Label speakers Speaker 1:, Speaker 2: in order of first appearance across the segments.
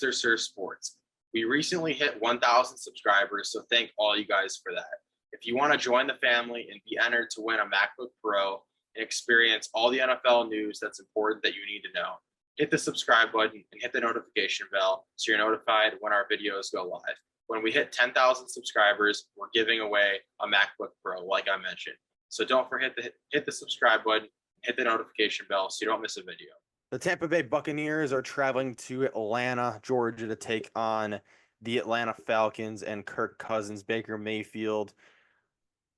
Speaker 1: Mr. Sir Sports. We recently hit 1,000 subscribers, so thank all you guys for that. If you want to join the family and be entered to win a MacBook Pro and experience all the NFL news that's important that you need to know, hit the subscribe button and hit the notification bell so you're notified when our videos go live. When we hit 10,000 subscribers, we're giving away a MacBook Pro, like I mentioned. So don't forget to hit the subscribe button, hit the notification bell so you don't miss a video.
Speaker 2: The Tampa Bay Buccaneers are traveling to Atlanta, Georgia to take on the Atlanta Falcons and Kirk Cousins. Baker Mayfield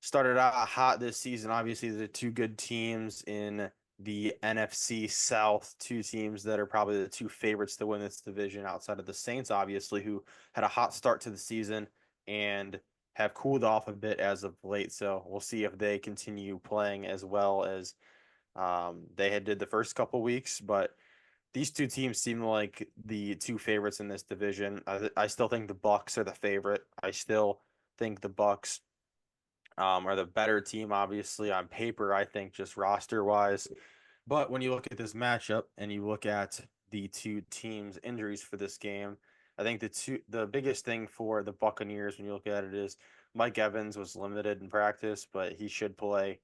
Speaker 2: started out hot this season. Obviously, the two good teams in the NFC South, two teams that are probably the two favorites to win this division outside of the Saints, obviously, who had a hot start to the season and have cooled off a bit as of late. So we'll see if they continue playing as well as they had did the first couple weeks, but these two teams seem like the two favorites in this division. I still think the Bucs are the favorite. I still think the Bucs are the better team, obviously on paper. I think just roster wise, but when you look at this matchup and you look at the two teams' injuries for this game, I think the biggest thing for the Buccaneers when you look at it is Mike Evans was limited in practice, but he should play.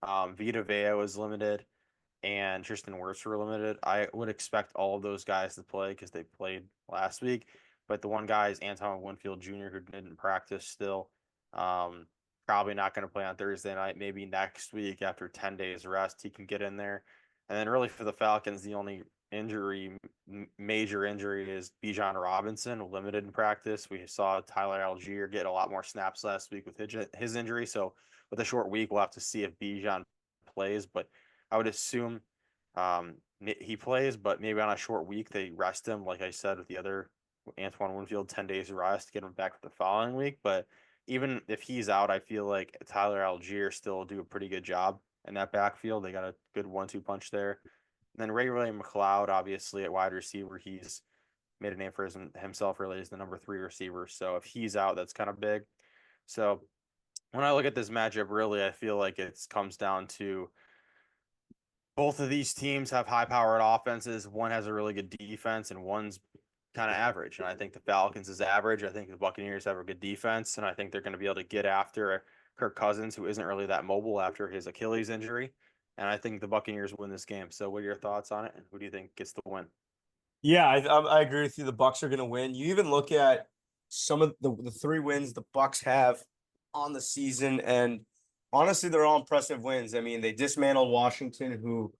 Speaker 2: Vita Vea was limited, and Tristan Wirfs were limited. I would expect all of those guys to play because they played last week. But the one guy is Antoine Winfield Jr., who didn't practice still. Probably not going to play on Thursday night. Maybe next week after 10 days rest, he can get in there. And then really for the Falcons, the only major injury is Bijan Robinson, limited in practice. We saw Tyler Algier get a lot more snaps last week with his injury. So with a short week, we'll have to see if Bijan plays, but I would assume he plays, but maybe on a short week, they rest him, like I said, with the other Antoine Winfield, 10 days of rest, get him back for the following week. But even if he's out, I feel like Tyler Algier still do a pretty good job in that backfield. They got a good 1-2 punch there. And then Ray McLeod, obviously at wide receiver, he's made a name for himself really as the number 3 receiver. So if he's out, that's kind of big. So when I look at this matchup, really, I feel like it comes down to both of these teams have high-powered offenses. One has a really good defense, and one's kind of average. And I think the Falcons is average. I think the Buccaneers have a good defense, and I think they're going to be able to get after Kirk Cousins, who isn't really that mobile after his Achilles injury. And I think the Buccaneers win this game. So what are your thoughts on it, and who do you think gets the win?
Speaker 3: Yeah, I agree with you. The Bucs are going to win. You even look at some of the 3 wins the Bucs have on the season, and honestly, they're all impressive wins. I mean, they dismantled Washington, who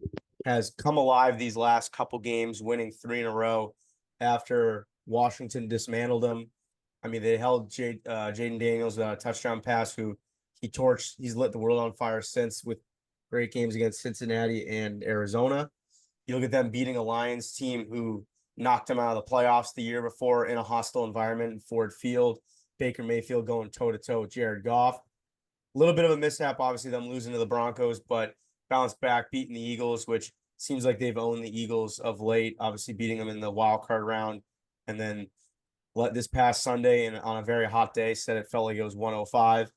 Speaker 3: has come alive these last couple games, winning 3 in a row after Washington dismantled them. I mean, they held Jaden Daniels a touchdown pass, who he's lit the world on fire since with great games against Cincinnati and Arizona. You look at them beating a Lions team who knocked them out of the playoffs the year before in a hostile environment in Ford Field. Baker Mayfield going toe-to-toe with Jared Goff. A little bit of a mishap, obviously, them losing to the Broncos, but bounced back, beating the Eagles, which seems like they've owned the Eagles of late, obviously beating them in the wild card round. And then this past Sunday, and on a very hot day, said it felt like it was 105.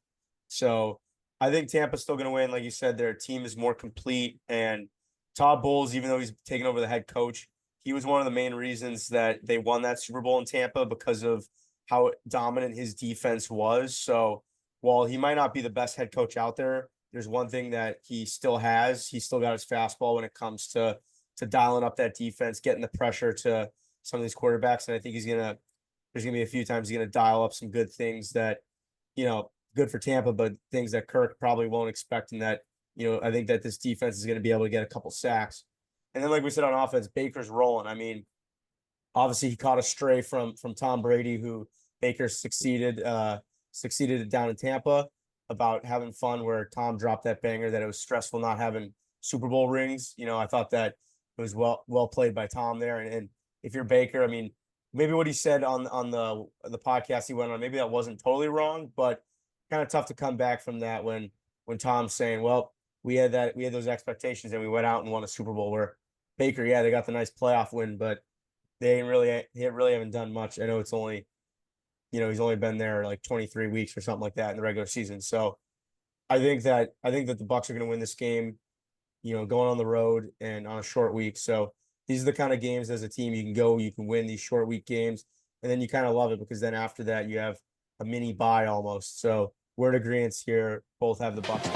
Speaker 3: So I think Tampa's still going to win. Like you said, their team is more complete. And Todd Bowles, even though he's taken over the head coach, he was one of the main reasons that they won that Super Bowl in Tampa because of how dominant his defense was. So while he might not be the best head coach out there, there's one thing that he still has. He's still got his fastball when it comes to dialing up that defense, getting the pressure to some of these quarterbacks. And I think there's going to be a few times he's going to dial up some good things that, good for Tampa, but things that Kirk probably won't expect. And that, I think that this defense is going to be able to get a couple sacks. And then, like we said on offense, Baker's rolling. I mean, obviously he caught a stray from Tom Brady, who Baker succeeded down in Tampa about having fun, where Tom dropped that banger that it was stressful not having Super Bowl rings. I thought that it was well played by Tom there. And if you're Baker, I mean, maybe what he said on the podcast he went on, maybe that wasn't totally wrong, but kind of tough to come back from that when Tom's saying, well, we had those expectations and we went out and won a Super Bowl. Where Baker, yeah, they got the nice playoff win, but they really haven't done much. I know it's only, he's only been there like 23 weeks or something like that in the regular season. So I think that the Bucs are going to win this game, going on the road and on a short week. So these are the kind of games as a team you can go, you can win these short week games, and then you kind of love it because then after that you have a mini bye almost. So we're in agreement here. Both have the Bucks.